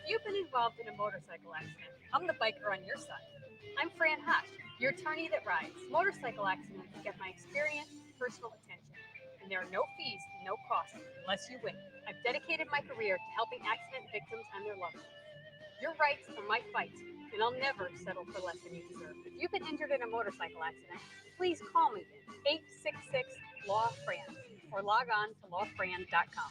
You've been involved in a motorcycle accident. I'm the biker on your side. I'm Fran Hush, your attorney that rides. Motorcycle accidents get my experience, personal attention, and there are no fees, no costs, unless you win. I've dedicated my career to helping accident victims and their loved ones. Your rights are my fight, and I'll never settle for less than you deserve. If you've been injured in a motorcycle accident, please call me at 866-LAW-FRAN or log on to lawfran.com.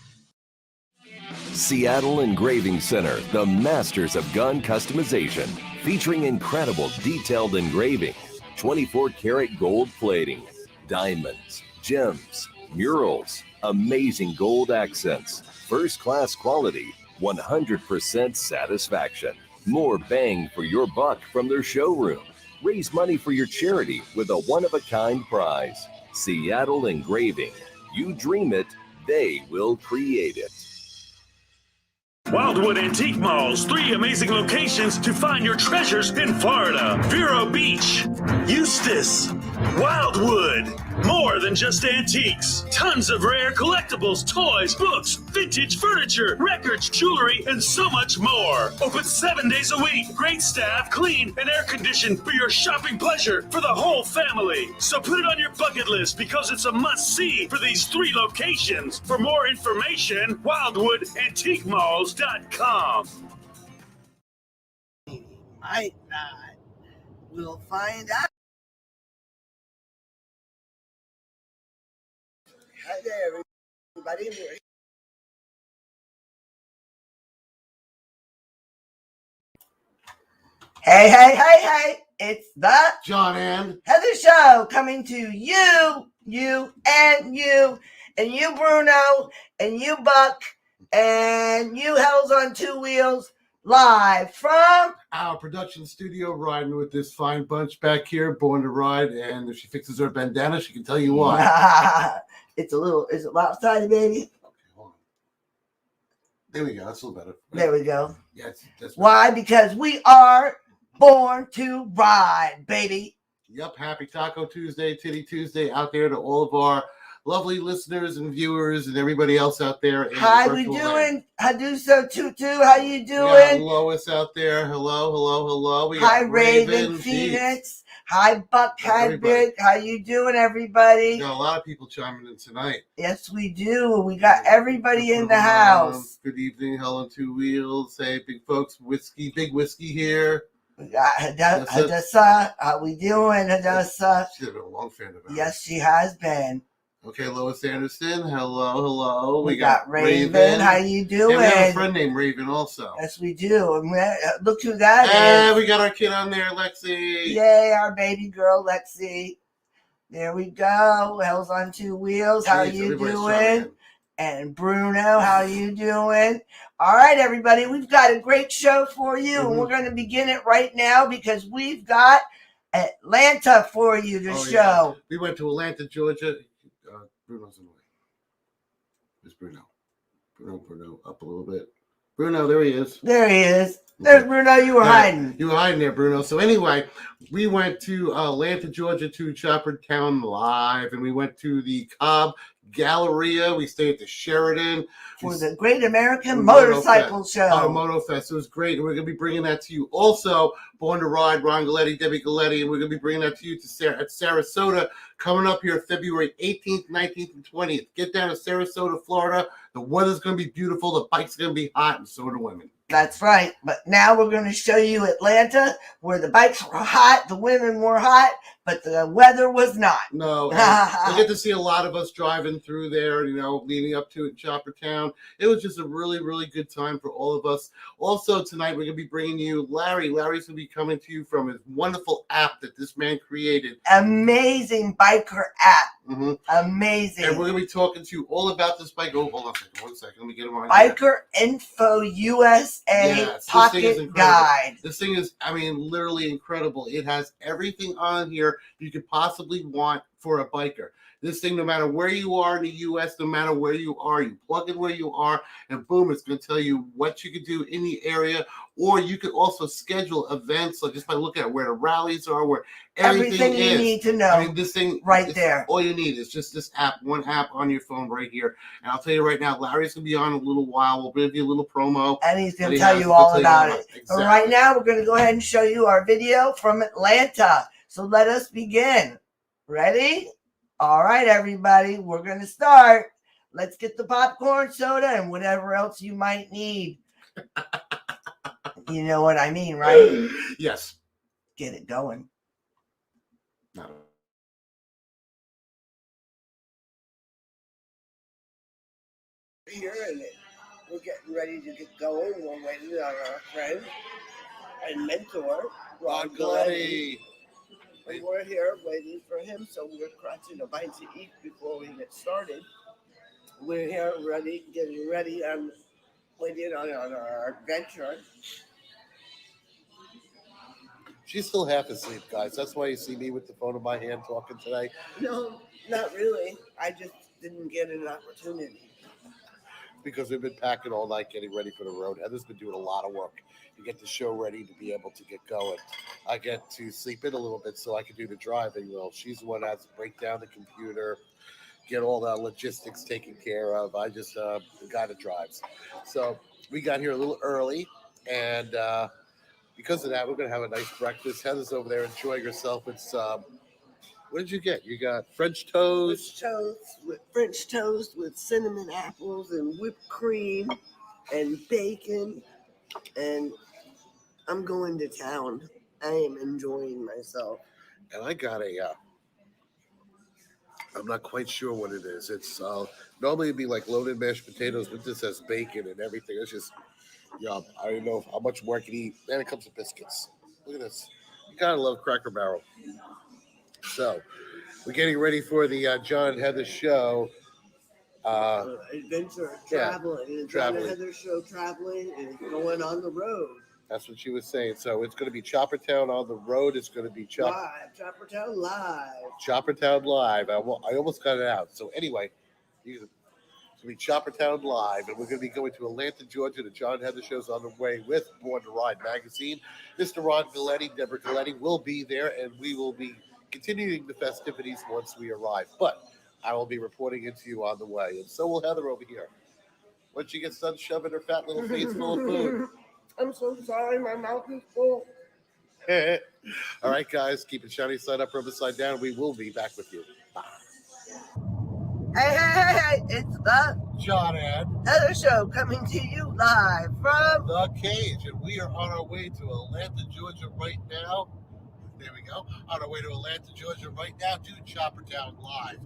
Seattle Engraving Center, the masters of gun customization, featuring incredible detailed engraving, 24-karat gold plating, diamonds, gems, murals, amazing gold accents, first-class quality, 100% satisfaction. More bang for your buck from their showroom. Raise money for your charity with a one-of-a-kind prize. Seattle Engraving. You dream it, they will create it. Wildwood Antique Malls, 3 amazing locations to find your treasures in Florida. Vero Beach, Eustis, Wildwood. More than just antiques. Tons of rare collectibles, toys, books, vintage furniture, records, jewelry, and so much more. Open 7 days a week. Great staff, clean, and air conditioned for your shopping pleasure for the whole family. So put it on your bucket list because it's a must-see for these 3 locations. For more information, WildwoodAntiqueMalls.com. Might not. We'll find out. Hi there, everybody. Hey. It's the John and Heather Show coming to you, and you, Bruno, and you, Buck, and you, Hells on 2 Wheels, live from our production studio, riding with this fine bunch back here, born to ride. And if she fixes her bandana, she can tell you why. Is it lopsided, baby? Okay, There we go. That's a little better. There we go. Yeah, that's Why? Because we are born to ride, baby. Yep. Happy Taco Tuesday, Titty Tuesday out there to all of our lovely listeners and viewers and everybody else out there. In How the we virtual doing? land. How do so, Tutu? How you We got doing? Lois out there. Hello, hello, hello. We Hi, got Raven, Pete. Phoenix. Hi, Buck. Hi, Everybody. Big. How you doing, everybody? We got a lot of people chiming in tonight. Yes, we do. We got everybody in the house. Good evening, Helen Two Wheels. Hey, big folks, big whiskey here. We got Hadassah. How we doing, Hadassah? She's been a long fan of ours. Yes, she has been. Okay, Lois Anderson. Hello, hello. We got Raven. How you doing? And we have a friend named Raven also. Yes, we do. And look who that is. And we got our kid on there, Lexi. Yay, our baby girl, Lexi. There we go. Hell's on two wheels. How you doing? And Bruno, how you doing? All right, everybody. We've got a great show for you. And we're going to begin it right now because we've got Atlanta for you to show. Yeah. We went to Atlanta, Georgia. Bruno's in the way. There's Bruno. Bruno, up a little bit. Bruno, there he is. There he is. There's Bruno. You were hiding. You were hiding there, Bruno. So anyway, we went to Atlanta, Georgia to Chopper Town Live, and we went to the Cobb Galleria. We stayed at the Sheridan. For the Great American Motorcycle Show. Moto Fest. It was great. And we're going to be bringing that to you. Also, Born to Ride, Ron Galletti, Debbie Galletti, and we're going to be bringing that to you at Sarasota coming up here February 18th, 19th, and 20th. Get down to Sarasota, Florida. The weather's going to be beautiful. The bike's going to be hot, and so are the women. That's right. But now we're going to show you Atlanta, where the bikes were hot, the women were hot, but the weather was not. No. We get to see a lot of us driving through there, leading up to it in Chopper Town. It was just a really, really good time for all of us. Also, tonight, we're going to be bringing you Larry. Larry's going to be coming to you from his wonderful app that this man created. Amazing biker app. Mm-hmm. Amazing. And we're going to be talking to you all about this bike. Oh, hold on a second. 1 second. Let me get him on Biker here. Info USA Pocket Guide. This thing is, literally incredible. It has everything on here you could possibly want for a biker. This thing, no matter where you are in the U.S., no matter where you are, you plug in where you are, and boom, it's going to tell you what you could do in the area. Or you could also schedule events, like just by looking at where the rallies are, where everything is. You need to know. This thing right there. All you need is just this app, one app on your phone right here. And I'll tell you right now, Larry's going to be on in a little while. We'll give you a little promo. And he's going to tell you all about it. Exactly. But right now, we're going to go ahead and show you our video from Atlanta. So let us begin. Ready? All right, everybody, we're going to start. Let's get the popcorn, soda, and whatever else you might need. You know what I mean, right? Yes. Get it going. No. Here, and we're getting ready to get going. We're waiting on our friend and mentor, Ron Galletti. And we're here waiting for him, so we're crunching a bite to eat before we get started. We're here getting ready. I'm waiting on our adventure. She's still half asleep, guys. That's why you see me with the phone in my hand talking today. No, not really. I just didn't get an opportunity. Because we've been packing all night getting ready for the road. Heather's been doing a lot of work to get the show ready to be able to get going. I get to sleep in a little bit so I can do the driving. Well, she's the one that has to break down the computer, get all the logistics taken care of. I just the guy that drives. So we got here a little early, and because of that, we're going to have a nice breakfast. Heather's over there enjoying herself. It's what did you get? You got French toast. French toast with cinnamon apples and whipped cream and bacon. And I'm going to town. I am enjoying myself. And I got I'm not quite sure what it is. It's normally it'd be like loaded mashed potatoes, but this has bacon and everything. It's just, I don't know how much more I can eat. And it comes with biscuits. Look at this. You gotta love Cracker Barrel. So, we're getting ready for the John and Heather show. Adventure, traveling. John and Heather show traveling and going on the road. That's what she was saying. So it's going to be Chopper Town on the road. It's going to be Chopper Town Live. Chopper Town Live. I almost got it out. So anyway, It's going to be Chopper Town Live, and we're going to be going to Atlanta, Georgia. The John Heather Show's on the way with Born to Ride magazine. Mr. Ron Galletti, Deborah Galletti will be there, and we will be continuing the festivities once we arrive. But I will be reporting it to you on the way, and so will Heather over here. Once she gets done shoving her fat little face full of food. I'm so sorry, my mouth is full. All right, guys, keep it shiny side up, rubber side down. We will be back with you. Bye. Hey, it's the John and Heather Show coming to you live from The Cage, and we are on our way to Atlanta, Georgia right now. There we go. On our way to Atlanta, Georgia right now to Chopper Town Live.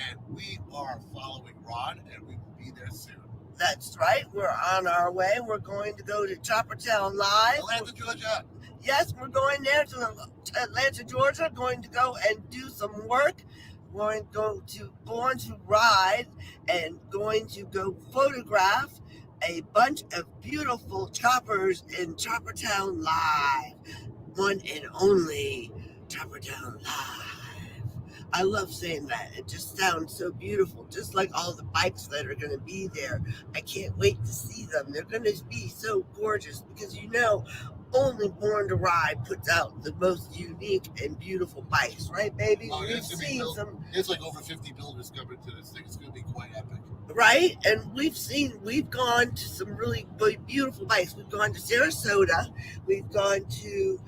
And we are following Ron, and we will be there soon. That's right. We're on our way. We're going to go to Chopper Town Live. Atlanta, Georgia. Yes, we're going there to Atlanta, Georgia. Going to go and do some work. Going to go to Born to Ride and going to go photograph a bunch of beautiful choppers in Chopper Town Live. One and only Chopper Town Live. I love saying that. It just sounds so beautiful, just like all the bikes that are going to be there. I can't wait to see them. They're going to be so gorgeous because, you know, only Born to Ride puts out the most unique and beautiful bikes, right, baby? Oh, We've seen some, there's like over 50 builders coming to this thing. It's going to be quite epic. right? And we've gone to some really beautiful bikes. We've gone to Sarasota. We've gone to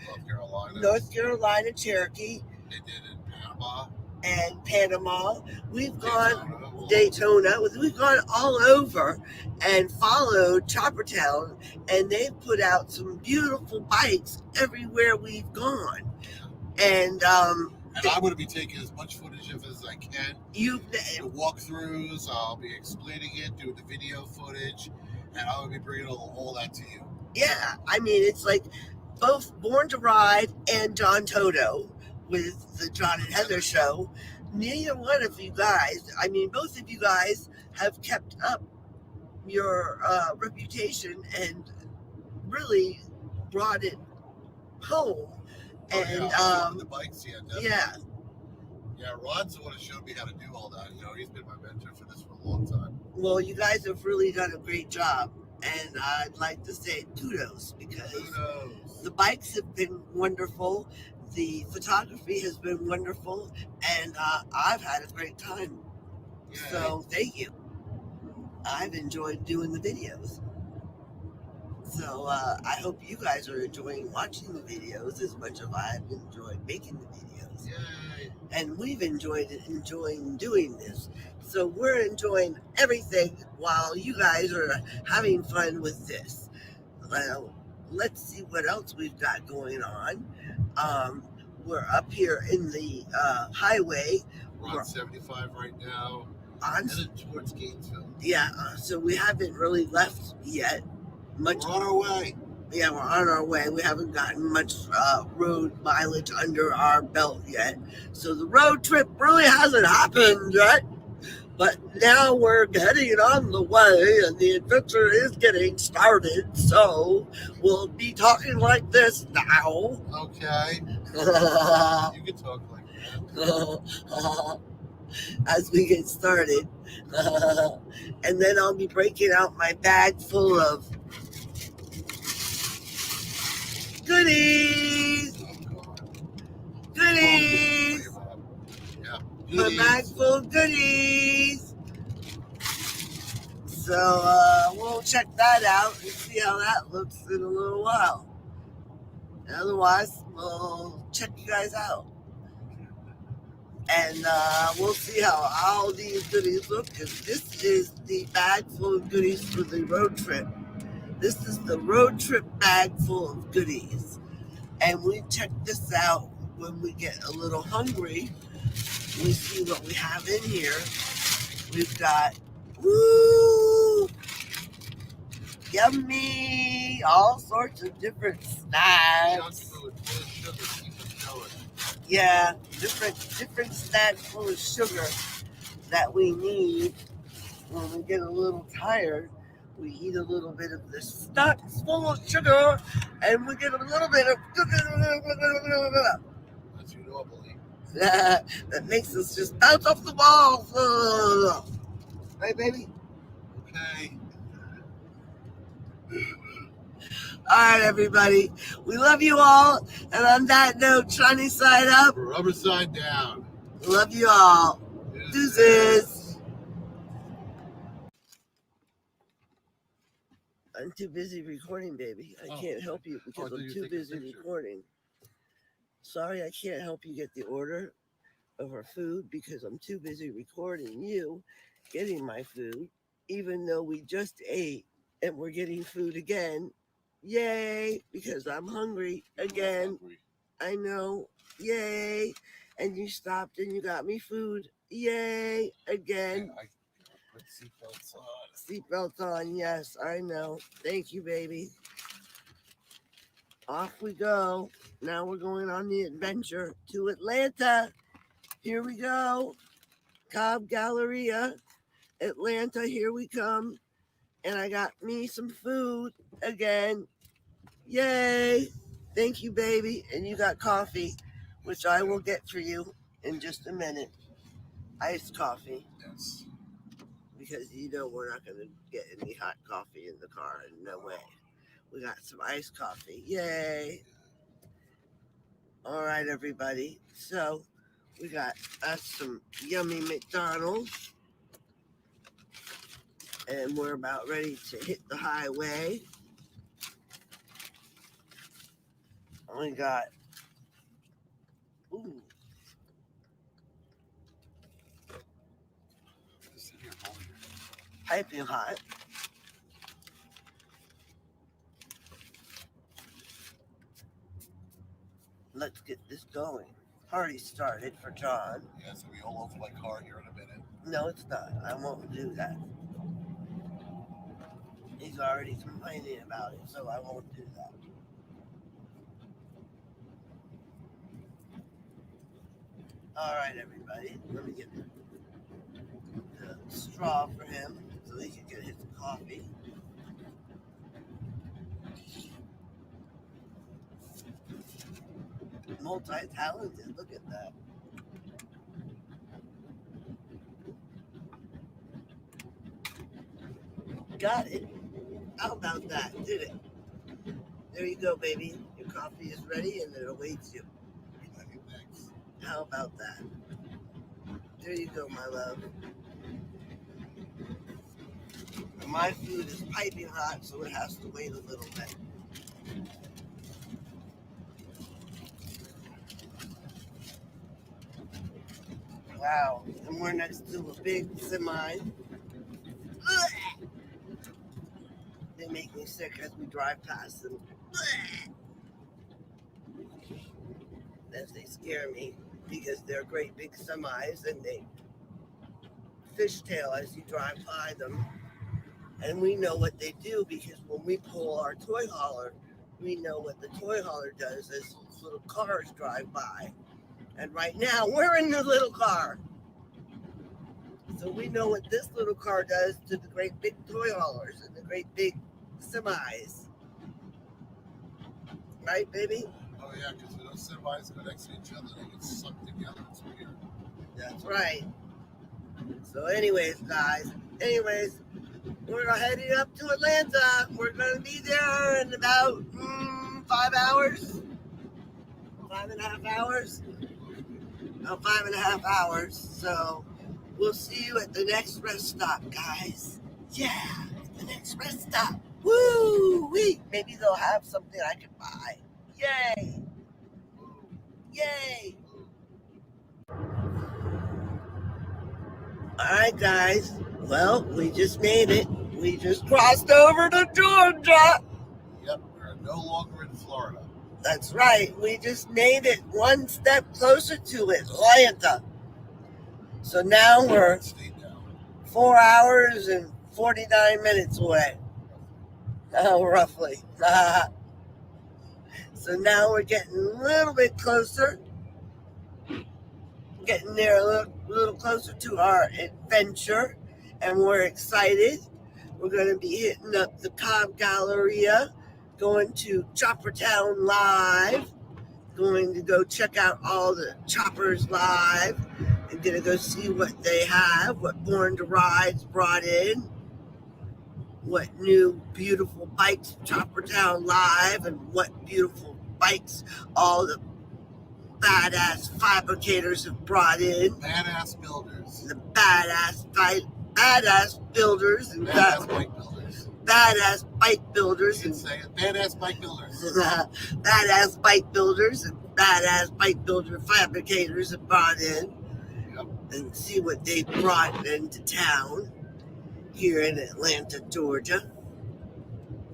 North Carolina, Cherokee. They did it in Panama. And Panama. We've gone Daytona. We've gone all over and followed Chopper Town, and they've put out some beautiful bikes everywhere we've gone. And I'm going to be taking as much footage of it as I can. The walkthroughs, I'll be explaining it, doing the video footage, and I'll be bringing all that to you. Yeah, I mean, it's like both Born to Ride and John Toto with the John and Heather Show. Neither one of you guys, I mean, both of you guys have kept up your reputation and really brought it home. And the bikes, yeah, Ron's the one who showed me how to do all that. You know, he's been my mentor for this for a long time. Well, you guys have really done a great job, and I'd like to say kudos because the bikes have been wonderful. The photography has been wonderful, and I've had a great time. Yeah. So thank you. I've enjoyed doing the videos. So I hope you guys are enjoying watching the videos as much as I've enjoyed making the videos. Yay. And we've enjoying doing this. So we're enjoying everything while you guys are having fun with this. Well, let's see what else we've got going on. We're up here in the highway. We're on 75 right now. Headed towards Gainesville. Yeah, so we haven't really left yet. We're on our way. Yeah, we're on our way. We haven't gotten much road mileage under our belt yet. So the road trip really hasn't happened yet. But now we're heading on the way, and the adventure is getting started. So we'll be talking like this now. Okay. You can talk like that. As we get started. And then I'll be breaking out my bag full of goodies. Goodies. My bag full of goodies. So we'll check that out and see how that looks in a little while. Otherwise, we'll check you guys out. And we'll see how all these goodies look, because this is the bag full of goodies for the road trip. This is the road trip bag full of goodies. And we check this out when we get a little hungry. We see what we have in here. We've got, yummy, all sorts of different snacks. Yeah, different snacks full of sugar that we need when we get a little tired. We eat a little bit of the snacks full of sugar, and we get a little bit of That's your normally. that makes us just bounce off the walls. Right, baby? Okay. All right, everybody. We love you all. And on that note, shiny side up. Rubber side down. Love you all. Deuces. I'm too busy recording, baby. I can't help you because I'm too busy recording. Sorry, I can't help you get the order of our food because I'm too busy recording you getting my food, even though we just ate and we're getting food again. Yay, because I'm hungry again. I know. Yay. And you stopped and you got me food. Yay, again. I put seatbelts on. Seatbelts on, yes, I know. Thank you, baby. Off we go. Now we're going on the adventure to Atlanta. Here we go. Cobb Galleria, Atlanta, here we come. And I got me some food again. Yay. Thank you, baby. And you got coffee, which I will get for you in just a minute. Iced coffee. Yes. Because you know we're not going to get any hot coffee in the car. No way. We got some iced coffee. Yay. All right, everybody. So we got us some yummy McDonald's. And we're about ready to hit the highway. We got, ooh, piping hot. Let's get this going. Party started for John. Yeah, it's gonna be all over my car here in a minute. No, it's not. I won't do that. He's already complaining about it, so I won't do that. All right, everybody. Let me get the straw for him so he can get his coffee. Multi-talented. Look at that. Got it. How about that? Did it? There you go, baby. Your coffee is ready and it awaits you. Thanks. How about that? There you go, my love. And my food is piping hot, so it has to wait a little bit. Wow. And we're next to a big semi. Ugh. They make me sick as we drive past them. As they scare me because they're great big semis and they fishtail as you drive by them. And we know what they do because when we pull our toy hauler, we know what the toy hauler does as little cars drive by. And right now we're in the little car. So we know what this little car does to the great big toy haulers and the great big semis. Right, baby? Oh yeah, because when those semis go next to each other, they get sucked together. It's weird. That's right. So anyways, guys, we're heading up to Atlanta. We're going to be there in about 5 hours. 5.5 hours. About 5.5 hours. So we'll see you at the next rest stop, guys. Yeah, at the next rest stop. Woo-wee. Maybe they'll have something I can buy. Yay. Yay. All right, guys. Well, we just made it. We just crossed over to Georgia. Yep, we're no longer in Florida. That's right. We just made it one step closer to Atlanta. So now we're 4 hours and 49 minutes away. Oh, roughly. So now we're getting a little bit closer. Getting there a little closer to our adventure. And we're excited. We're going to be hitting up the Cobb Galleria, going to Chopper Town Live, going to go check out all the choppers live, and going to go see what they have, what Born to Ride's brought in. what new beautiful bikes Chopper Town Live, and what beautiful bikes all the badass fabricators have brought in. Badass builders. The badass builders and Badass bike builders. badass bike builders You and can say it. Badass bike builders. badass bike builders and badass bike builder fabricators have brought in. Yep. And see what they brought into town here in Atlanta, Georgia.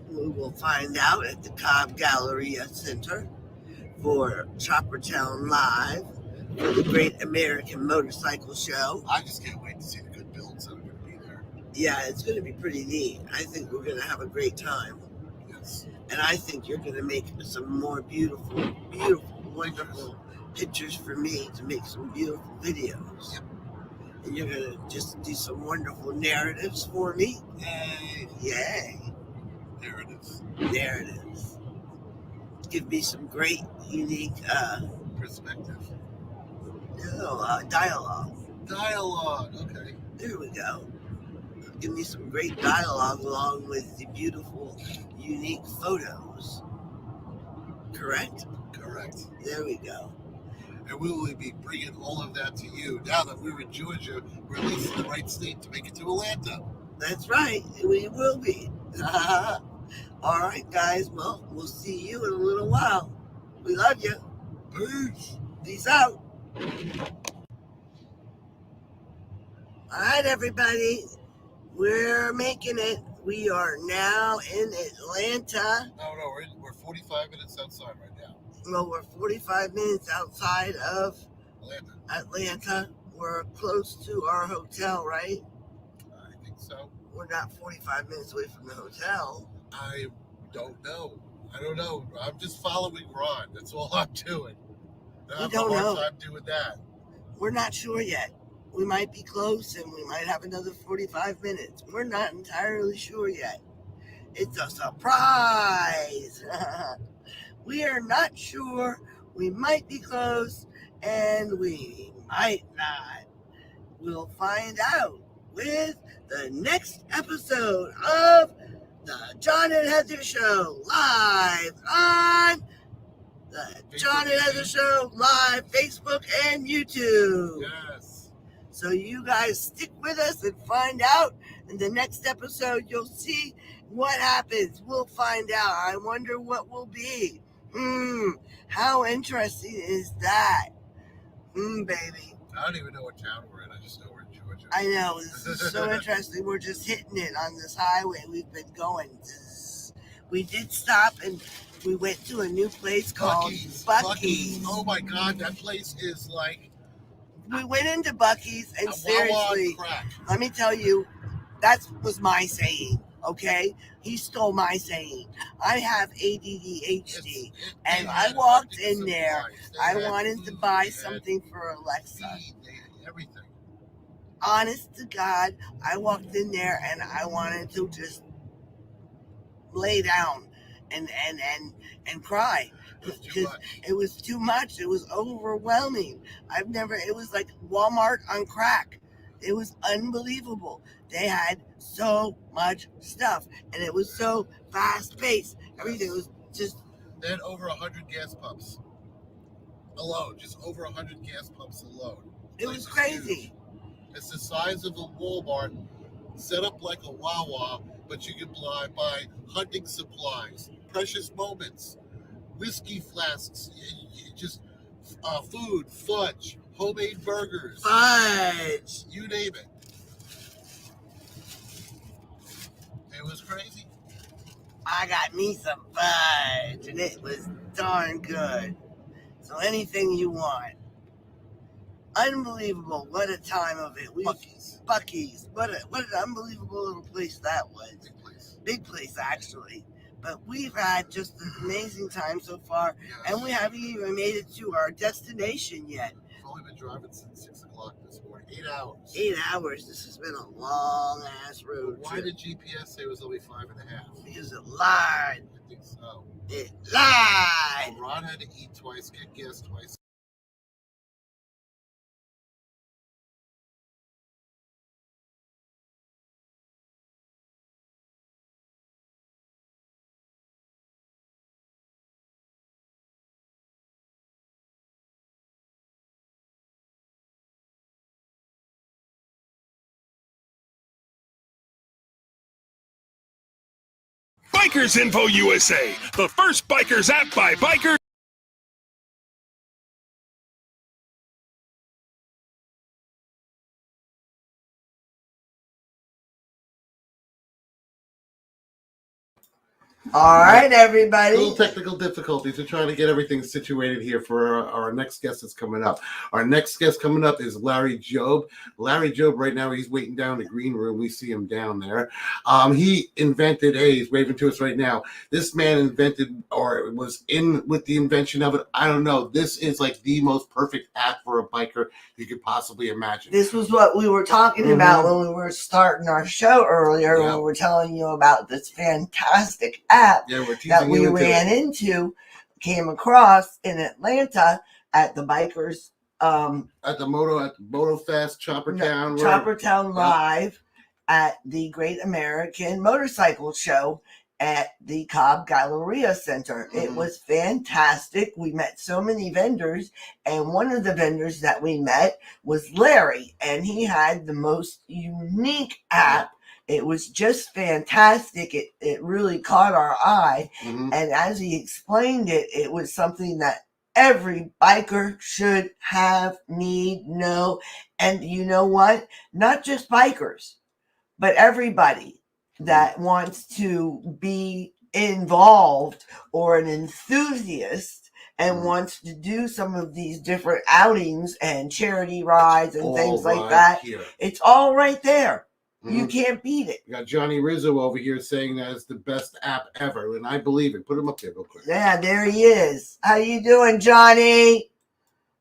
We will find out at the Cobb Galleria Center for Chopper Town Live for the Great American Motorcycle Show. I just can't wait to see the good builds that are going to be there. Yeah, it's going to be pretty neat. I think we're going to have a great time. Yes. And I think you're going to make some more beautiful, wonderful pictures for me to make some beautiful videos. Yep. And you're going to just do some wonderful narratives for me. Yay. Yay. Narratives. Narratives. Give me some great, unique Perspective. dialogue. Dialogue. Okay. There we go. Give me some great dialogue along with the beautiful, unique photos. Correct? Correct. There we go. And we will be bringing all of that to you. Now that we're in Georgia, we're at least in the right state to make it to Atlanta. That's right. We will be. All right, guys. Well, we'll see you in a little while. We love you. Peace. Peace out. All right, everybody. We're making it. We are now in Atlanta. No, we're 45 minutes outside right now. Well, we're 45 minutes outside of Atlanta. We're close to our hotel, right? I think so. We're not 45 minutes away from the hotel. I don't know. I'm just following Ron. That's all I'm doing. I have a hard time doing that. We're not sure yet. We might be close and we might have another 45 minutes. We're not entirely sure yet. It's a surprise. We are not sure. We might be close and we might not. We'll find out with the next episode of the John and Heather Show live on the John and Heather Show live Facebook and YouTube. Yes. So you guys stick with us and find out. In the next episode, you'll see what happens. We'll find out. I wonder what will be. How interesting is that? Baby. I don't even know what town we're in. I just know we're in Georgia. I know. This is so interesting. We're just hitting it on this highway. We've been going. We did stop and we went to a new place called Buc-ee's. Oh my God, that place is like. We went into Buc-ee's and seriously, crack. let me tell you, that was my saying. Okay, he stole my saying. I have ADHD, and I walked in there. I wanted to buy something for Alexa. Everything. Honest to God, I walked in there and I wanted to just lay down and cry because it was too much. It was overwhelming. It was like Walmart on crack. It was unbelievable. They had so much stuff and it was so fast paced. Everything was just. They had over 100 gas pumps alone, just over 100 gas pumps alone. It was crazy. Huge. It's the size of a Walmart, set up like a Wawa, but you can buy hunting supplies, precious moments, whiskey flasks, just food, fudge, homemade burgers. Fudge. You name it. It was crazy. I got me some fudge, and it was darn good. So anything you want. Unbelievable. What a time of it. Buc-ee's. What an unbelievable little place that was. Big place, actually. But we've had just an amazing time so far, and we haven't even made it to our destination yet. We've only been driving since 6 o'clock this morning. 8 hours. 8 hours. This has been a long-ass road Why trip. did GPS say it was only 5.5? Because it lied. I think so. It lied. Ron had to eat twice, get gas twice. Bikers Info USA, the first bikers app by bikers. All right, everybody. Little technical difficulties. We're trying to get everything situated here for our next guest that's coming up. Our next guest coming up is Larry Jobe. Larry Jobe, right now, he's waiting down in the green room. We see him down there. He invented, he's waving to us right now. This man invented, or was in with the invention of it. I don't know. This is like the most perfect app for a biker you could possibly imagine. This was what we were talking about when we were starting our show earlier, when we were telling you about this fantastic app that we came across in Atlanta at the bikers at the Moto Fest Choppertown Live at the Great American Motorcycle Show at the Cobb Galleria Center. It was fantastic. We met so many vendors, and one of the vendors that we met was Larry, and he had the most unique app. It was just fantastic. It really caught our eye. And as he explained it, it was something that every biker should have, need, know. And you know what? Not just bikers, but everybody that wants to be involved or an enthusiast and wants to do some of these different outings and charity rides and things like that. It's all right there. You can't beat it. We got Johnny Rizzo over here saying that it's the best app ever, and I believe it. Put him up there real quick. Yeah, there he is. How you doing, Johnny?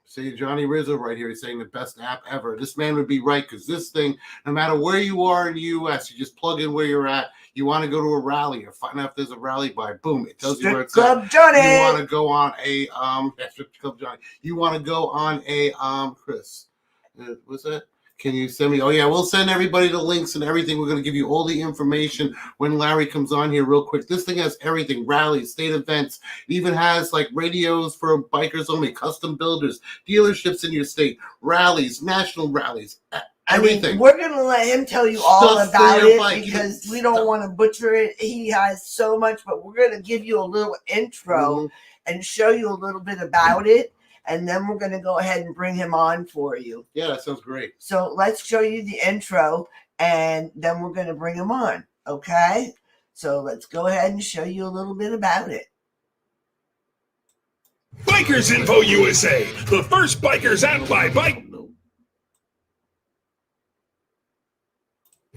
See Johnny Rizzo right here. He's saying the best app ever. This man would be right, because this thing, no matter where you are in the U.S., you just plug in where you're at. You want to go to a rally or find out if there's a rally by, boom, it tells you where it's at. Johnny. You want to go on a Strip Club Johnny. You want to go on a Chris. What's that? Can you send me? Oh, yeah, we'll send everybody the links and everything. We're going to give you all the information when Larry comes on here real quick. This thing has everything, rallies, state events. It even has like radios for bikers only, custom builders, dealerships in your state, rallies, national rallies, everything. I mean, we're going to let him tell you all about it because we don't want to butcher it. He has so much, but we're going to give you a little intro and show you a little bit about it. And then we're going to go ahead and bring him on for you. Yeah, that sounds great. So let's show you the intro, and then we're going to bring him on, okay? So let's go ahead and show you a little bit about it. Bikers Info USA, the first bikers app by bike.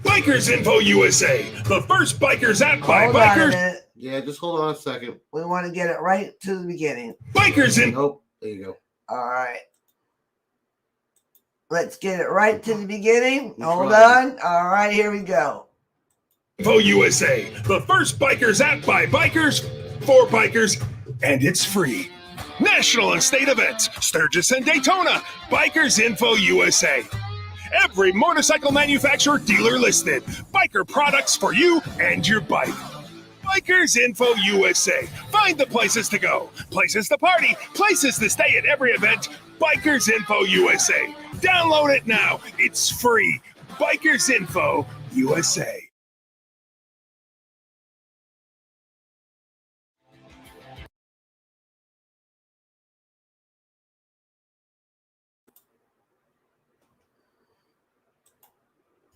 Bikers Info USA, the first bikers app by Hold on a bikers. minute. Yeah, just hold on a second. We want to get it right to the beginning. Bikers Info. Nope. There you go. All right. Let's get it right to the beginning. Hold on. All right, here we go. Info USA, the first bikers app by bikers, for bikers, and it's free. National and state events, Sturgis and Daytona, Bikers Info USA. Every motorcycle manufacturer dealer listed. Biker products for you and your bike. Bikers Info USA. Find the places to go, places to party, places to stay at every event. Bikers Info USA. Download it now. It's free. Bikers Info USA.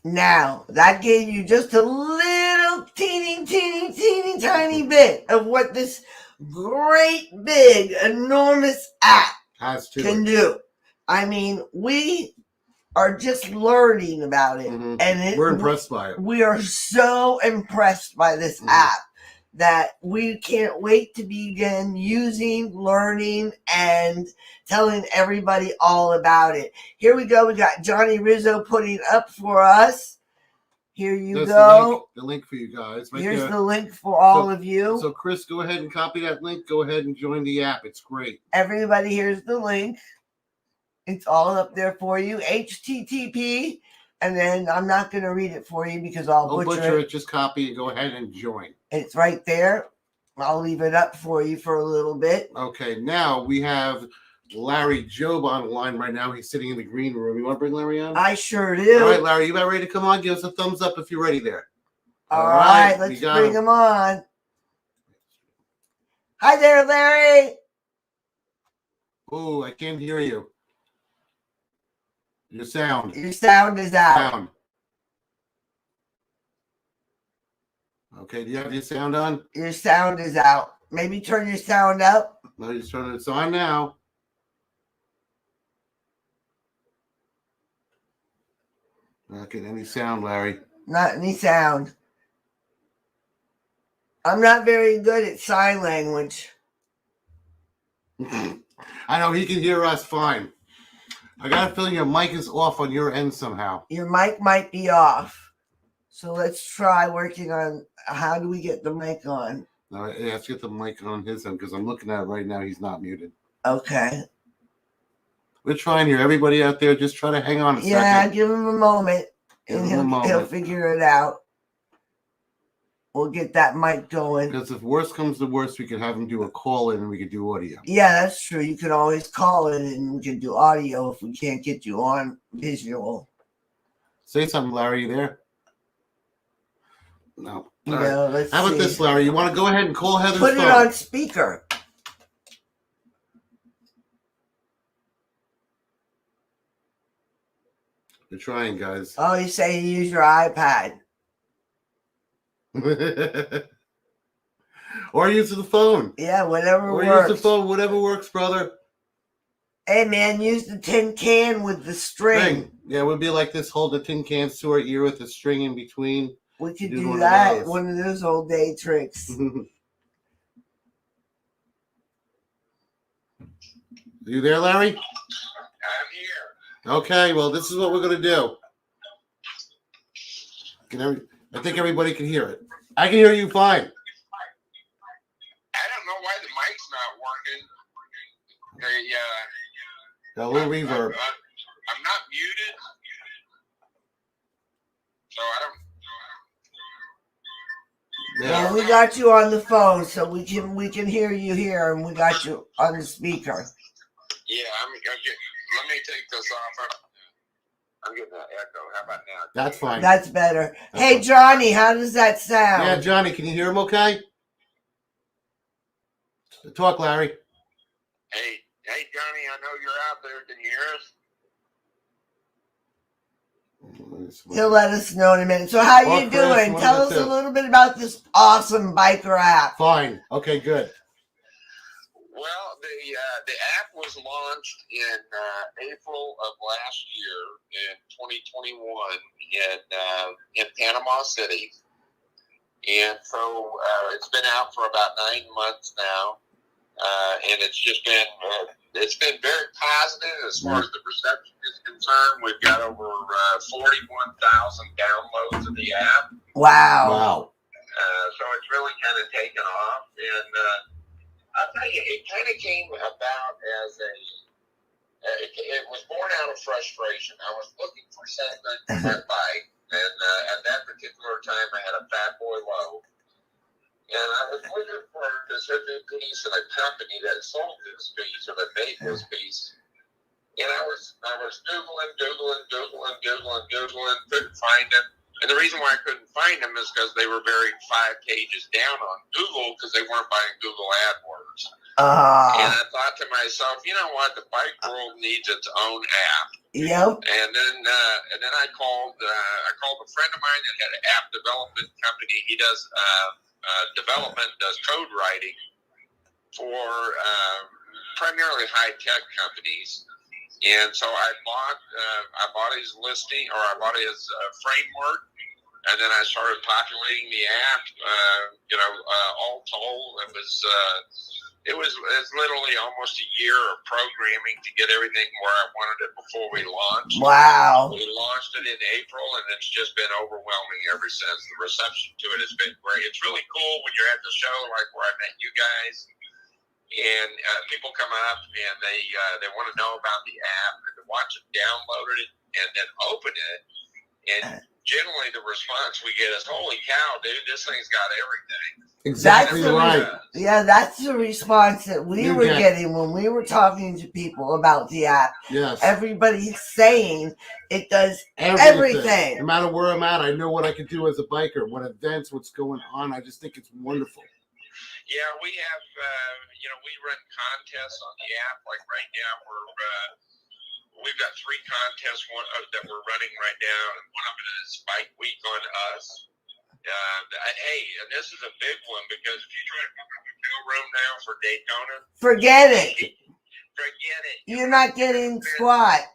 Now, that gave you just a little teeny tiny bit of what this great, big, enormous app can do. I mean, we are just learning about it. And we're impressed by it. We are so impressed by this app that we can't wait to begin using, learning, and telling everybody all about it. Here we go. We got Johnny Rizzo putting up for us. Here you go. The link for you guys. Right Here's there. the link for all of you. So, Chris, go ahead and copy that link. Go ahead and join the app. It's great. Everybody, here's the link. It's all up there for you. HTTP. And then I'm not going to read it for you because I'll butcher it. Just copy and go ahead and join. It's right there. I'll leave it up for you for a little bit. Okay, now we have Larry Jobe on the line right now. He's sitting in the green room. You want to bring Larry on? I sure do. All right, Larry, you about ready to come on? Give us a thumbs up if you're ready there. All right, let's bring him on. Hi there, Larry. Oh, I can't hear you. Your sound. Your sound is out. Sound. Okay, do you have your sound on? Your sound is out. Maybe turn your sound up. No, you're turning it on now. Not getting any sound, Larry. Not any sound. I'm not very good at sign language. I know he can hear us fine. I got a feeling your mic is off on your end somehow. Your mic might be off. So let's try working on how do we get the mic on. All right, let's get the mic on his end because I'm looking at it right now. He's not muted. Okay. We're trying here. Everybody out there, just try to hang on a second. Yeah, give him a moment. Give And him a moment. he'll figure it out. We'll get that mic going. Because if worst comes to worst, we could have him do a call in and we could do audio. Yeah, that's true. You can always call it and we can do audio if we can't get you on visual. Say something, Larry. You there? No. All right. No, let's How about see. this, Larry? You want to go ahead and call Heather's Put it phone? on speaker. We're trying, guys. Oh, you say you use your iPad. Or use the phone. Yeah, whatever Or works. use the phone. Whatever works, brother. Hey, man, use the tin can with the string. Yeah, it would be like this. Hold the tin cans to our ear with the string in between. We could Do do one of that. those. One of those old day tricks. You there, Larry? I'm here. Okay, well, this is what we're going to do. I think everybody can hear it. I can hear you fine. I don't know why the mic's not working. Got a little reverb. I'm not muted, so I don't. Yeah, we got you on the phone, so we can hear you here, and we got you on the speaker. Yeah, let me take this off. I'm getting an echo. How about now? That's fine. That's better. That's Hey, fine. Johnny, how does that sound? Yeah, Johnny, can you hear him okay? Talk, Larry. Hey, Johnny, I know you're out there. Can you hear us? He'll let us know in a minute. So how Well, you Chris, doing? one Tell of us the a two. little bit about this awesome biker app. Fine. Okay, good. Well, the app was launched in April of last year in 2021 in Panama City, and so it's been out for about 9 months now, and it's just been very positive as far as the reception is concerned. We've got over 41,000 downloads of the app. Wow. So it's really kind of taken off, and I'll tell you, it kind of came about as it was born out of frustration. I was looking for something for my bike, and at that particular time, I had a Fat Boy Low, and I was looking for a specific piece in a company that sold this piece or that made this piece. And I was Googling, couldn't find it. And the reason why I couldn't find them is because they were buried 5 pages down on Google because they weren't buying Google AdWords. And I thought to myself, you know what? The bike world needs its own app. Yep. And then I called a friend of mine that had an app development company. He does does code writing for primarily high tech companies. And so I bought his listing, or I bought his framework, and then I started populating the app. All told, it was literally almost a year of programming to get everything where I wanted it before we launched. Wow. We launched it in April, and it's just been overwhelming ever since. The reception to it has been great. It's really cool when you're at the show, like where I met you guys. And people come up and they want to know about the app and to watch it, download it, and then open it. And generally, the response we get is, "Holy cow, dude! This thing's got everything." Exactly right. Yeah, that's the response that we were getting when we were talking to people about the app. Yes. Everybody's saying it does everything. No matter where I'm at, I know what I can do as a biker. What events, what's going on. I just think it's wonderful. Yeah, we have, we run contests on the app. Like right now, we've got 3 contests that we're running right now. And one of it is Bike Week on Us. Hey, and this is a big one because if you try to book a hotel room now for Daytona, Forget it. Forget it. You're not getting squat.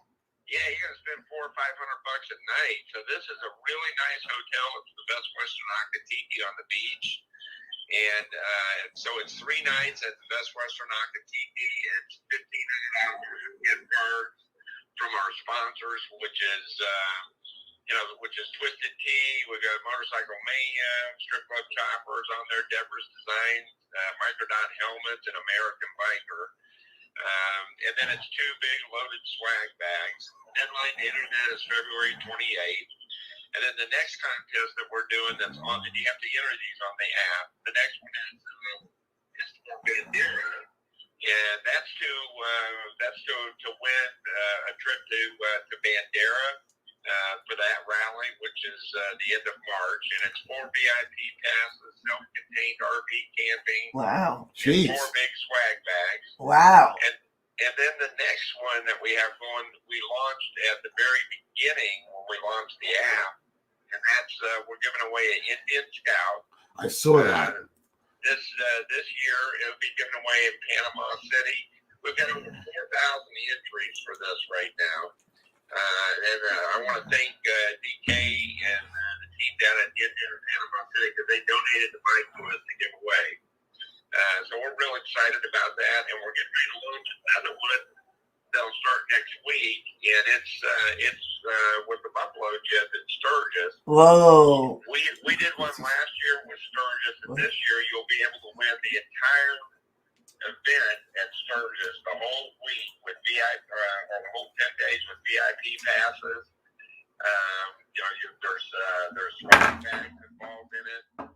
Yeah, you're gonna spend $400 or $500 a night. So this is a really nice hotel. It's the Best Western Ocatee on the beach, and so it's 3 nights at the Best Western Ocatee. It's $1,500 gift cards from our sponsors, which is Twisted Tea. We got Motorcycle Mania, Strip Club Choppers on there, Deborah's Designs, Microdot Helmets, and American Biker. And then it's 2 big loaded swag bags. Deadline to enter that is February 28th. And then the next contest that we're doing that's on, and you have to enter these on the app. The next one is for Bandera. And that's to win a trip to Bandera for that rally, which is the end of March. And it's 4 VIP passes, self-contained RV camping. Wow. Jeez. 4 big swag bags. Wow. And then the next one that we have going, we launched at the very beginning when we launched the app, and that's we're giving away an Indian Scout. I saw that. This year it'll be given away in Panama City. We've got over 4,000 entries for this right now, and I want to thank DK and the team down at Indian Panama City because they donated the bike to us to give away. So we're real excited about that, and we're getting ready to launch another one that'll start next week, and it's with the Buffalo Jet at Sturgis. Whoa. We did one last year with Sturgis, and this year you'll be able to win the entire event at Sturgis the whole week with VIP, or the whole 10 days with VIP passes. There's swag bags involved in it.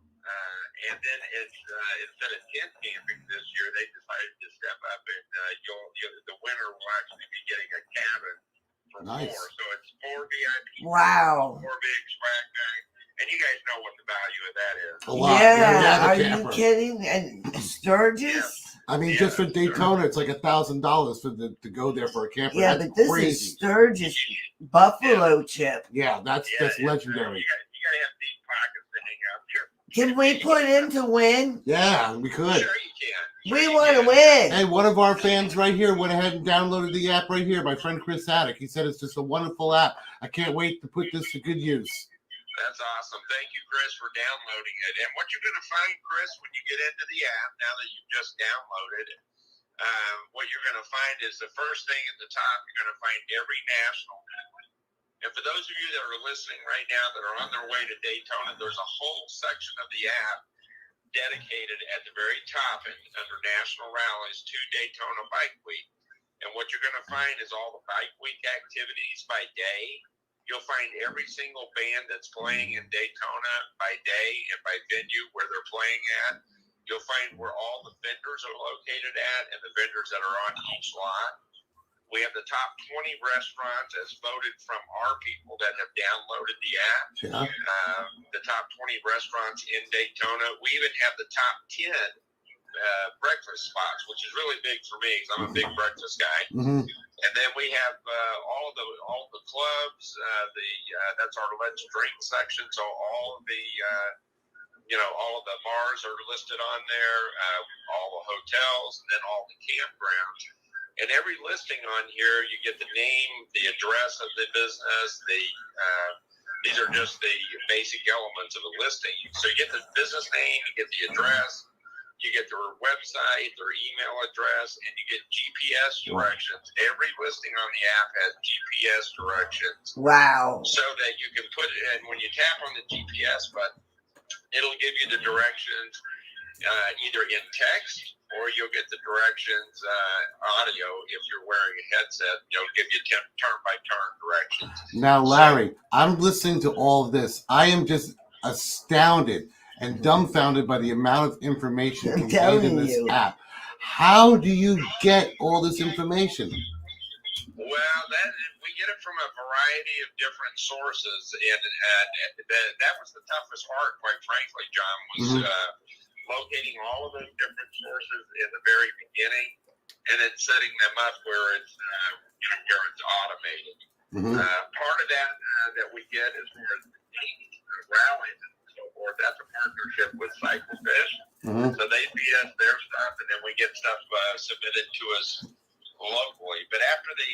And then instead of tent camping this year, they decided to step up, and the winner will actually be getting a cabin for 4. So it's 4 VIP. Wow. 4 big swag bags. And you guys know what the value of that is. A lot. Yeah. Are camper. you kidding? And Sturgis? Yeah. I mean, just for Daytona, it's like $1,000 to go there for a camper. Yeah, That's but this crazy. is Sturgis Buffalo Chip. Yeah, that's legendary. You gotta have deep pockets to hang out here. Can we put in to win? Yeah, we could. Sure you can. We want to win. Hey, one of our fans right here went ahead and downloaded the app right here. My friend Chris Haddock. He said it's just a wonderful app. I can't wait to put this to good use. That's awesome. Thank you, Chris, for downloading it. And what you're going to find, Chris, when you get into the app, now that you've just downloaded it, what you're going to find is the first thing at the top, you're going to find every national. And for those of you that are listening right now that are on their way to Daytona, there's a whole section of the app dedicated at the very top under national rallies to Daytona Bike Week. And what you're going to find is all the Bike Week activities by day. You'll find every single band that's playing in Daytona by day and by venue where they're playing at. You'll find where all the vendors are located at and the vendors that are on each lot. We have the top 20 restaurants as voted from our people that have downloaded the app. Yeah. The top 20 restaurants in Daytona. We even have the top 10 breakfast spots, which is really big for me because I'm a big breakfast guy. Mm-hmm. And then we have all the clubs. That's our Let's Drink section. So all of the bars are listed on there. All the hotels, and then all the campgrounds. And every listing on here, you get the name, the address of the business. These are just the basic elements of a listing. So you get the business name, you get the address. You get their website, their email address, and you get GPS directions. Every listing on the app has GPS directions. Wow. So that you can put it in. When you tap on the GPS button, it'll give you the directions either in text or you'll get the directions audio if you're wearing a headset. It'll give you turn-by-turn directions. Now, Larry, I'm listening to all of this. I am just astounded and dumbfounded by the amount of information contained in this app. How do you get all this information? Well, we get it from a variety of different sources, and that was the toughest part, quite frankly, John, was locating all of those different sources in the very beginning, and then setting them up where it's where it's automated. Part of that we get as far as the dates, rallies, and so forth. That's a partnership with Cycle Fish. So they feed us their stuff, and then we get stuff submitted to us locally. But after the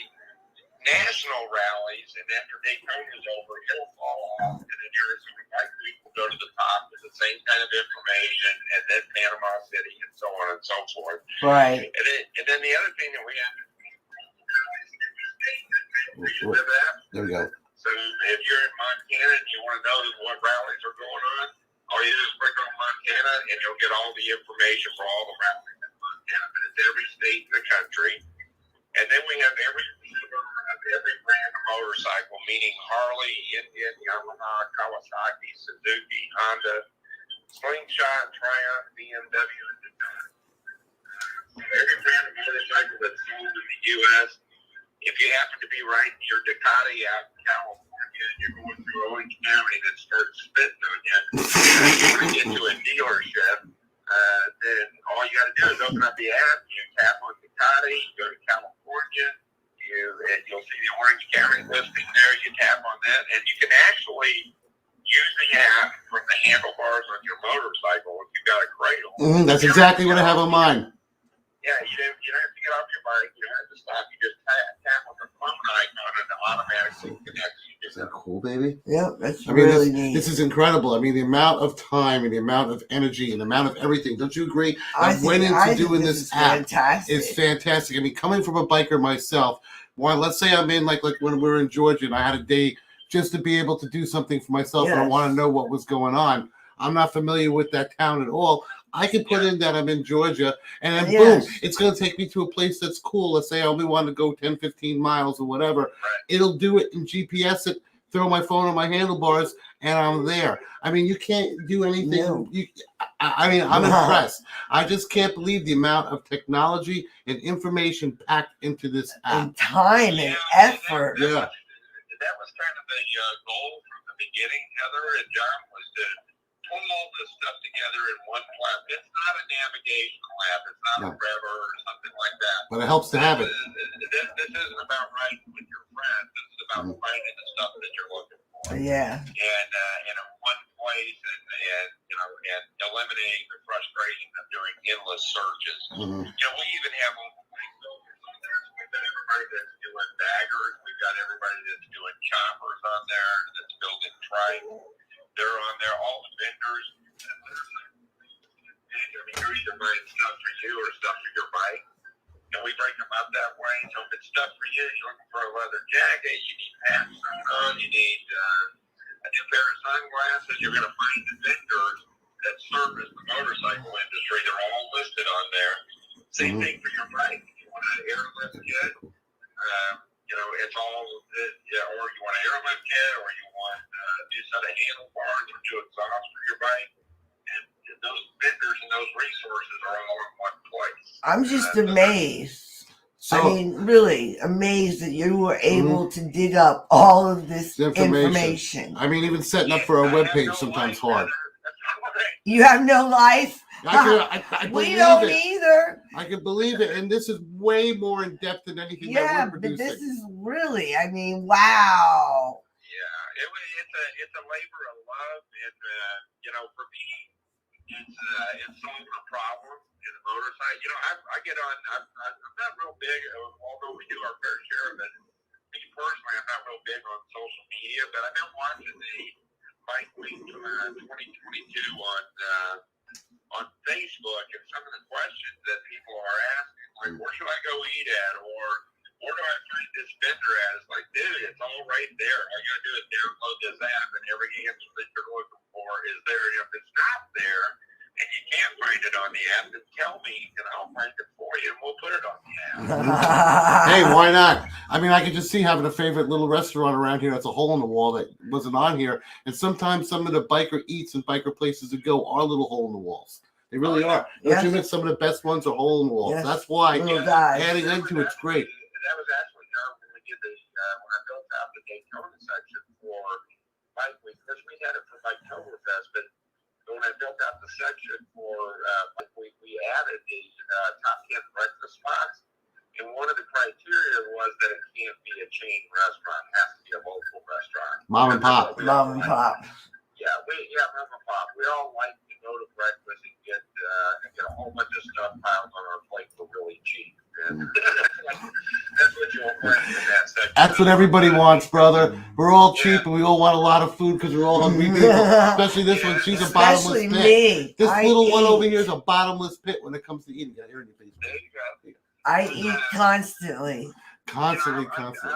national rallies and after Daytona's over, it'll fall off, and then Arizona Bike Week will go to the top with the same kind of information, and then Panama City, and so on and so forth. Right. And then the other thing that we have to do is you live at. There we go. So if you're in Montana and you want to know what rallies are going on, all you do is click on Montana, and you'll get all the information for all the rallies in Montana. But it's every state in the country. And then we have every brand of motorcycle, meaning Harley, Indian, Yamaha, Kawasaki, Suzuki, Honda, Slingshot, Triumph, BMW, and Ducati. Every brand of motorcycle that's sold in the U.S., if you happen to be riding your Ducati out in California and you're going through Orange County that starts spitting on you, and you want to get to a dealership, then all you got to do is open up the app, you tap on Ducati, you go to California, and you'll see the Orange County listing there. You tap on that, and you can actually use the app from the handlebars on your motorcycle if you've got a cradle. That's exactly what I have on mine. Yeah, you don't have to get off your bike. You don't have to stop. You just tap on the phone icon, and it automatically connects you. Is that cool, baby? Yeah, that's really neat. This is incredible. I mean, the amount of time and the amount of energy and the amount of everything. Don't you agree? I think doing this app fantastic. is fantastic. I mean, coming from a biker myself, let's say I'm in like when we were in Georgia and I had a day just to be able to do something for myself and I want to know what was going on. I'm not familiar with that town at all. I can put in that I'm in Georgia, and then boom, it's going to take me to a place that's cool. Let's say I only want to go 10, 15 miles or whatever. It'll do it and GPS it, throw my phone on my handlebars, and I'm there. I mean, you can't do anything. No. I'm impressed. I just can't believe the amount of technology and information packed into this app. And time and effort. That was kind of the goal from the beginning, Heather and John, was to pull all this stuff together in one platform. It's not a navigational app. It's not a Rever or something like that. But it helps to have it. This isn't about riding with your friends. This is about finding the stuff that you're looking for. Yeah. And in one place, and eliminating the frustration of doing endless searches. We even have we've got everybody that's doing baggers. We've got everybody that's doing choppers on there, that's building trike. They're on there, all the vendors. You're either buying stuff for you or stuff for your bike. And we break them up that way. So if it's stuff for you, you're looking for a leather jacket, you need pants on, you need a new pair of sunglasses. You're going to find the vendors that service the motorcycle industry. They're all listed on there. Same thing for your bike. If you want an airlift kit, it's all, or you want an airlift kit, or you want a new set of handlebars or new exhaust for your bike. And those vendors and those resources are all in one place. I'm just amazed. I mean, really amazed that you were able to dig up all of this information. I mean, even setting up for a webpage sometimes hard. You have no life? I we don't either. I can believe it, and this is way more in depth than anything that we're producing. But this is really, I mean, wow. Yeah, it's a labor of love, and for me, it's solving a problem in the motorcycle. I get on. I'm not real big, although we do our fair share of it. Me personally, I'm not real big on social media, but I've been watching the Bike Week 2022 on Facebook, and some of the questions that people are asking, like, where should I go eat at, or where do I find this vendor at? It's like, dude, it's all right there. All you gotta do is download this app, and every answer that you're looking for is there. If it's not there, and you can't find it on the app, then tell me, and I'll find it for you, and we'll put it on the app. Hey, why not? I mean, I could just see having a favorite little restaurant around here that's a hole in the wall that wasn't on here, and sometimes some of the biker eats and biker places to go are little hole in the walls. They really are. Don't you admit some of the best ones are hole in the walls? That's why adding into it's great. That was actually when we did this, when I built out the Daytona section for Bike Week, because we had it for Biketoberfest, but when I built out the section for Mom and pop. Mom and pop. Yeah, mom and pop. We all like to go to breakfast and get a whole bunch of stuff piled on our plate for really cheap. And that's what you'll find in that section. That's what everybody wants, brother. We're all cheap and we all want a lot of food because we're all hungry people. Especially this one. She's a bottomless pit. Me. This little one over here is a bottomless pit when it comes to eating. There you go. I eat constantly. Constantly. I also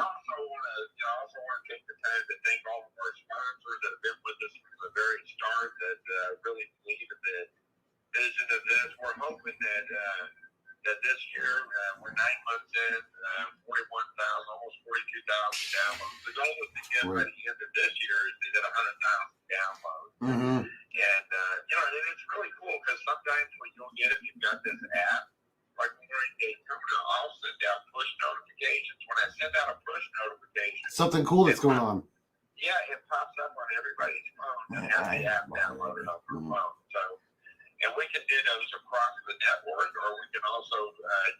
want to take the time to thank all of our sponsors that have been with us from the very start that really believe in the vision of this. We're hoping that this year, we're 9 months in, 41,000, almost 42,000 downloads. The goal is to get by the end of this year is to get 100,000 downloads. Mm-hmm. And, and it's really cool because sometimes when you'll get it, you've got this app. Like when we're in Daytona, I'll send out push notifications. When I send out a push notification, something cool that's going on. Yeah, it pops up on everybody's phone that has the app downloaded on their phone. So, and we can do those across the network, or we can also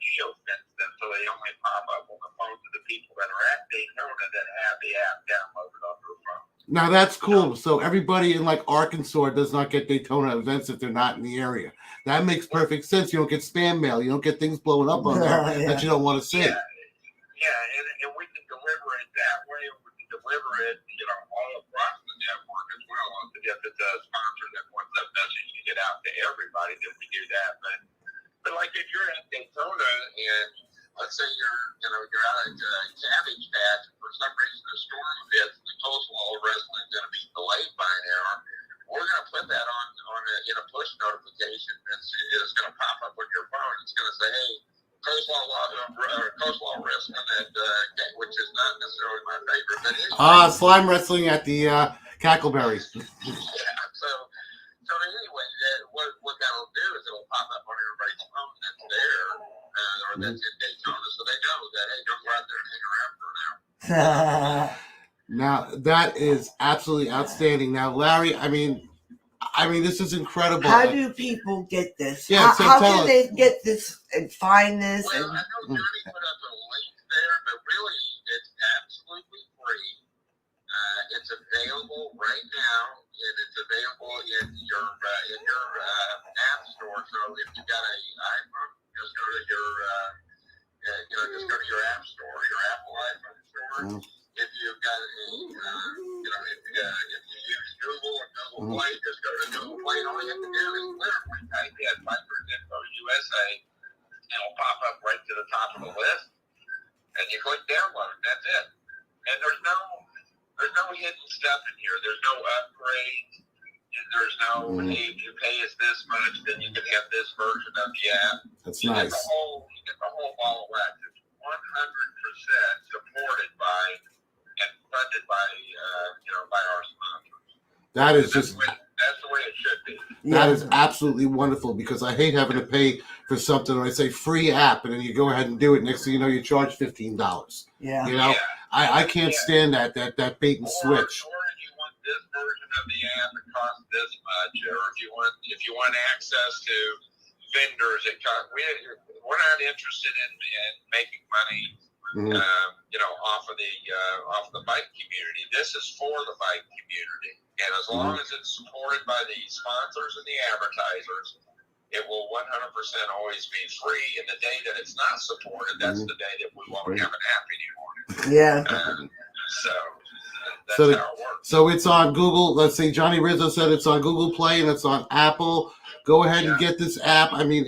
geofence them so they only pop up on the phones of the people that are at Daytona that have the app downloaded on their phone. Now that's cool. So everybody in like Arkansas does not get Daytona events if they're not in the area. That makes perfect sense. You don't get spam mail. You don't get things blowing up on there that you don't want to see. Yeah, and we can deliver it that way, or we can deliver it, all across the network as well. If it's a sponsor that wants that message to get out to everybody, then we do that. But like if you're at Daytona and let's say you're out at Cabbage Patch, and for some reason the storm hits, the coastal wrestling is going to be delayed by an hour. We're going to put that on in a push notification. It's going to pop up on your phone. It's going to say, hey, coastal wrestling, which is not necessarily my favorite. But anyway, slime wrestling at the Cackleberry. Yeah. So anyway, what that'll do is it'll pop up on everybody's phone that's there, or that's in Daytona, so they know that hey, don't go out there and hang around for an hour. Now that is absolutely outstanding. Now, Larry, I mean, this is incredible. How do people get this? Yeah, how can they get this and find this? Well, I know Johnny put up a link there, but really, it's absolutely free. It's available right now, and it's available in your app store. So if you've got an iPhone, just go to your app store, your Apple iPhone store. If you've got if you use Google or Google Play, just go to Google Play. And all you have to do is literally type in Bikers Info USA, and it'll pop up right to the top of the list, and you click download. That's it. And there's no hidden stuff in here. There's no upgrades. There's no hey, if you pay us this much, then you can have this version of the app. That's you nice. You get the whole ball of wax. It's 100% supported by and funded by our sponsors. That is just. That's the way it should be. That is absolutely wonderful because I hate having to pay for something. When I say free app, and then you go ahead and do it. Next thing you know, you charge $15. Yeah. I can't stand that bait and switch. Or if you want this version of the app, it costs this much. Or if you want access to vendors, it costs. We're not interested in making money. Off the bike community. This is for the bike community, and as long as it's supported by the sponsors and the advertisers, it will 100% always be free. And the day that it's not supported, that's the day that we won't have an app anymore. Yeah. So that's how it works. So it's on Google. Let's say Johnny Rizzo said it's on Google Play and it's on Apple. Go ahead and get this app. I mean,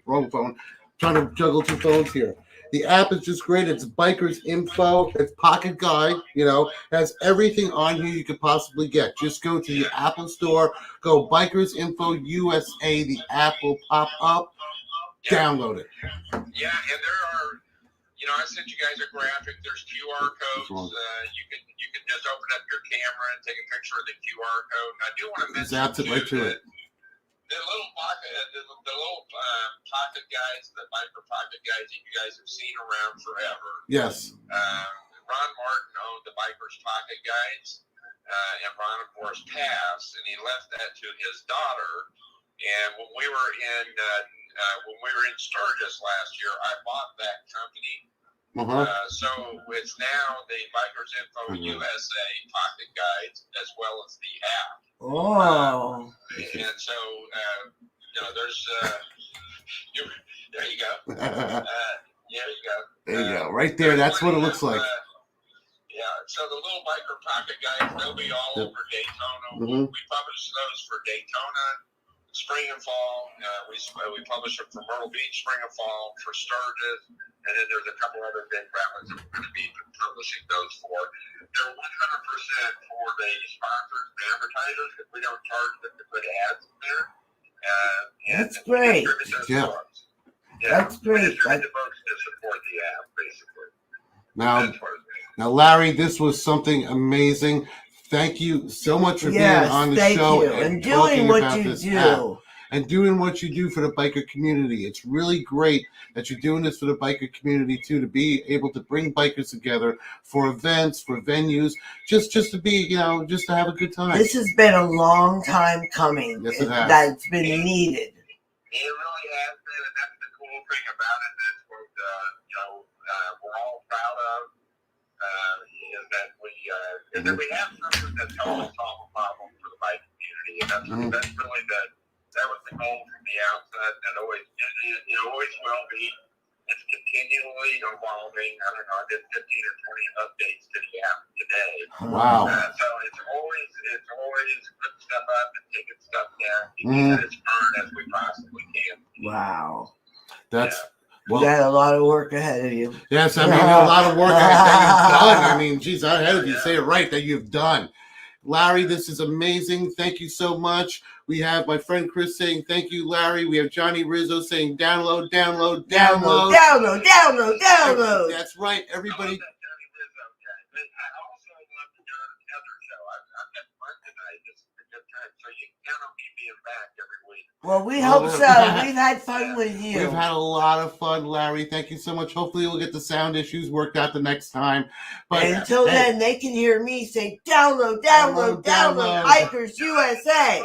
wrong phone. I'm trying to juggle two phones here. The app is just great. It's Bikers Info. It's Pocket Guide. Has everything on here you could possibly get. Just go to the Apple Store. Go Bikers Info USA. The app will pop up. Download it. Yeah, and there are. I sent you guys a graphic. There's QR codes. You can just open up your camera and take a picture of the QR code. And I do want to mention Zapped it right to it. The little pocket guides, the micro pocket guides that you guys have seen around forever. Yes. Ron Martin owned the Bikers Pocket Guides, and Ron, of course, passed, and he left that to his daughter. And when we were in Sturgis last year, I bought that company So it's now the Bikers Info USA pocket guides as well as the app. Oh. And so, there's, there you go. There you go. There you go. Right there. That's what it looks like. So the little biker pocket guides, they'll be all over Daytona. We publish those for Daytona, spring and fall. We publish them for Myrtle Beach, spring and fall, for Sturgis, and then there's a couple other big routes that we're going to be publishing those for. They're 100% for the sponsors and advertisers, because we don't charge them to put ads in there. That's great. Yeah. That's great. The books to support the app, basically. Now, Larry, this was something amazing. Thank you so much for being on the show and doing what you do. And doing what you do for the biker community. It's really great that you're doing this for the biker community too, to be able to bring bikers together for events, for venues, just to be, just to have a good time. This has been a long time coming. Yes, it has. That's been needed. It really has been, and that's the cool thing about it. That's what we're all proud of. Is that we have something that's helping solve a problem for the bike community, and that's really that was the goal from the outset. That always will be. It's continually evolving. I don't know. I did 15 or 20 updates to the app today. Wow. So it's always putting stuff up and taking stuff down, keeping it as current as we possibly can. Wow. That's. Well, you got a lot of work ahead of you. Yes, a lot of work that you've done. Geez, ahead of you. Say it right, that you've done. Larry, this is amazing. Thank you so much. We have my friend Chris saying thank you, Larry. We have Johnny Rizzo saying download. Download. That's right, everybody. I also love to do another show. I've got fun tonight. It's a good time. So you can count on me being back every week. Well, we hope so. We've had fun with you. We've had a lot of fun, Larry. Thank you so much. Hopefully we'll get the sound issues worked out the next time. But until then, they can hear me say download, Bikers USA.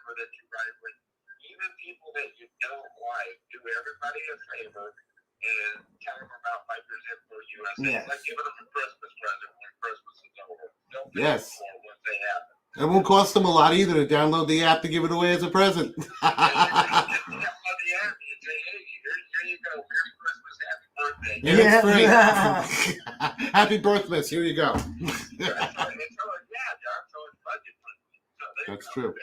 That you ride with, even people that you don't like, do everybody a favor and tell them about Bikers Info USA. It's like giving them a Christmas present when Christmas is over. Don't do it once they have it. It won't cost them a lot either to download the app to give it away as a present. Download the app and you say, hey, here you go. Merry Christmas, happy birthday. And it's free. Happy birthmas. Here you go. That's true.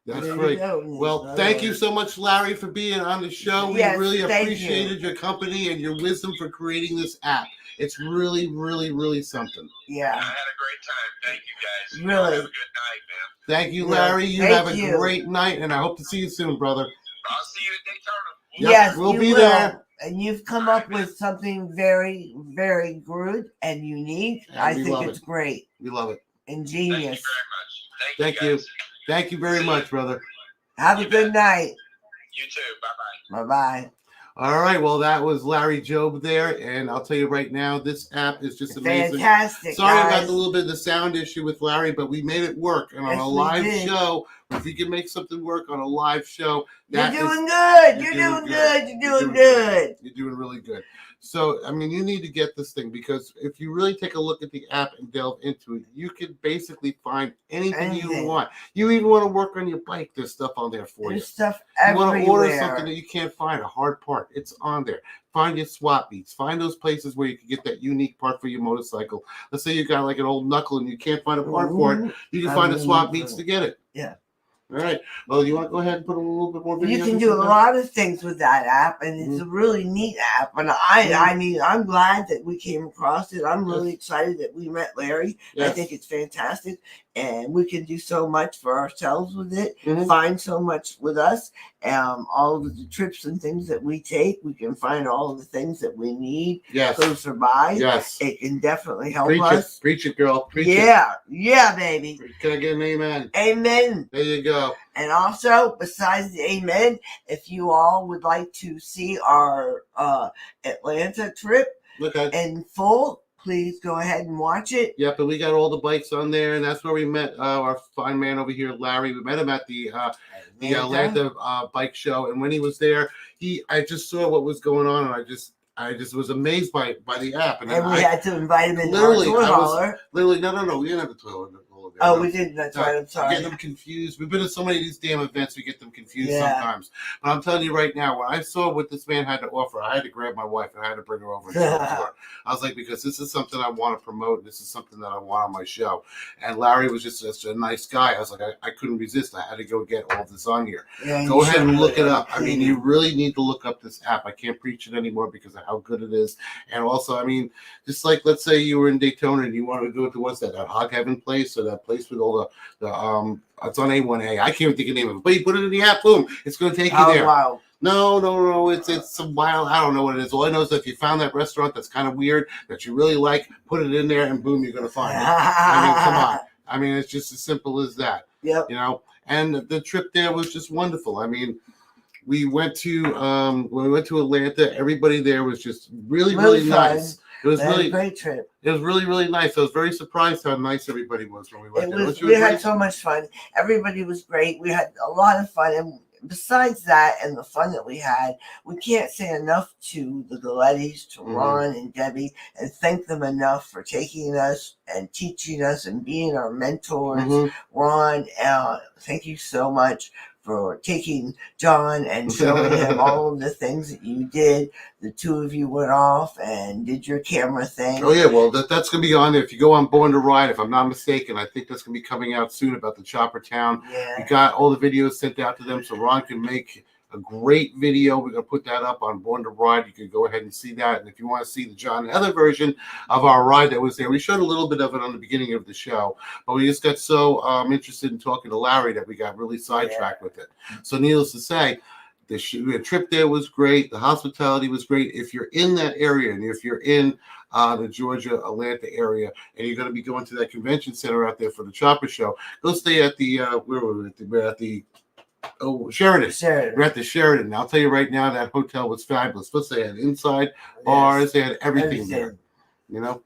That's great. Well, thank you so much, Larry, for being on the show. We really appreciated your company and your wisdom for creating this app. It's really, really, really something. Yeah. I had a great time. Thank you, guys. Really. Have a good night, man. Thank you, Larry. You have a great night, and I hope to see you soon, brother. I'll see you at Daytona. Yes, we'll be there. And you've come up with something very, very good and unique. I think it's great. We love it. Ingenious. Thank you very much. Thank you. Thank you very much, brother. Have a good night. You too. Bye-bye. Bye-bye. All right. Well, that was Larry Jobe there. And I'll tell you right now, this app is just amazing. Fantastic. Sorry about the little bit of the sound issue with Larry, but we made it work. And on a live show, if you can make something work on a live show, you're doing good. You're doing good. You're doing really good. So, I mean, you need to get this thing, because if you really take a look at the app and delve into it, you can basically find anything you want. You even want to work on your bike, there's stuff on there for you. There's stuff everywhere. You want to order something that you can't find, a hard part, it's on there. Find your swap meets. Find those places where you can get that unique part for your motorcycle. Let's say you got like an old knuckle and you can't find a part for it. You can find the swap meets to get it. Yeah. All right. Well, you want to go ahead and put a little bit more video? You can do a lot of things with that app, and it's a really neat app. And I mean, I'm glad that we came across it. I'm really excited that we met Larry. I think it's fantastic, and we can do so much for ourselves with it. Find so much with us. All of the trips and things that we take, we can find all of the things that we need closer by. It can definitely help us. Preach it, girl. Preach it. Yeah, baby. Can I get an amen? Amen. There you go. And also, besides the amen, if you all would like to see our Atlanta trip in full, please go ahead and watch it. Yep, and we got all the bikes on there, and that's where we met our fine man over here, Larry. We met him at the Atlanta bike show, and when he was there, I just saw what was going on, and I just was amazed by the app. And we had to invite him in our toy hauler. No, we didn't have a toy hauler. Oh, we didn't. That's right. I'm sorry. Get them confused. We've been to so many of these damn events, we get them confused sometimes. But I'm telling you right now, when I saw what this man had to offer, I had to grab my wife and I had to bring her over and show it to her. I was like, because this is something I want to promote. This is something that I want on my show. And Larry was just such a nice guy. I was like, I couldn't resist. I had to go get all of this on here. Yeah, go ahead and look it up. I mean, you really need to look up this app. I can't preach it anymore because of how good it is. And also, I mean, just like, let's say you were in Daytona and you wanted to go to what's that Hog Heaven place, or that place with all the it's on A1A. I can't even think of the name of it, but you put it in the app, boom, it's going to take you there. Wow. No, it's some wild. I don't know what it is. All I know is that if you found that restaurant that's kind of weird that you really like, put it in there, and boom, you're going to find it. I mean, come on. I mean, it's just as simple as that. Yep. You know, and the trip there was just wonderful. I mean, we went to when we went to Atlanta, everybody there was just really nice. It was really a great trip. It was really nice. I was very surprised how nice everybody was when we went there. We had so much fun. Everybody was great. We had a lot of fun. And besides that and the fun that we had, we can't say enough to the Galettis, to Ron and Debbie, and thank them enough for taking us and teaching us and being our mentors. Ron, thank you so much for taking John and showing him all of the things that you did. The two of you went off and did your camera thing. Oh, yeah. Well, that's going to be on there. If you go on Born to Ride, if I'm not mistaken, I think that's going to be coming out soon about the Chopper Town. Yeah. We got all the videos sent out to them so Ron can make a great video. We're going to put that up on Born to Ride. You can go ahead and see that. And if you want to see the John and Heather version of our ride that was there, we showed a little bit of it on the beginning of the show, but we just got so interested in talking to Larry that we got really sidetracked with it. So needless to say, the trip there was great. The hospitality was great. If you're in that area and if you're in the Georgia, Atlanta area, and you're going to be going to that convention center out there for the Chopper Show, go stay at the, where were we? We're at the Sheridan. We're at the Sheridan. I'll tell you right now, that hotel was fabulous. Plus, they had inside bars. They had everything there. You know.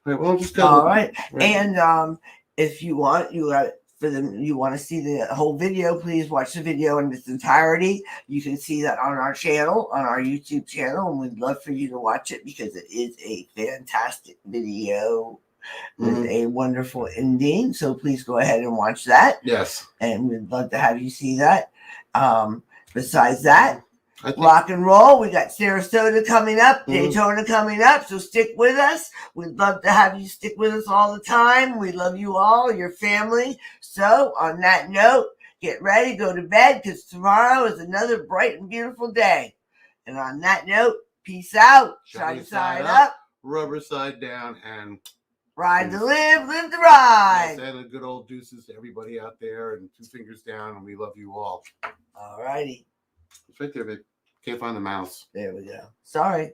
All right, well, just go. All right. And if you want, you want to see the whole video, please watch the video in its entirety. You can see that on our channel, on our YouTube channel, and we'd love for you to watch it because it is a fantastic video with a wonderful ending. So please go ahead and watch that. Yes. And we'd love to have you see that. Besides that, rock and roll. We got Sarasota coming up, Daytona coming up. So stick with us. We'd love to have you stick with us all the time. We love you all, your family. So on that note, get ready, go to bed, because tomorrow is another bright and beautiful day. And on that note, peace out. Shiny side up, rubber side down, and ride to live, live to ride. Yes, and a good old deuces to everybody out there, and 2 fingers down, and we love you all. All righty. It's right there, babe. Can't find the mouse. There we go. Sorry.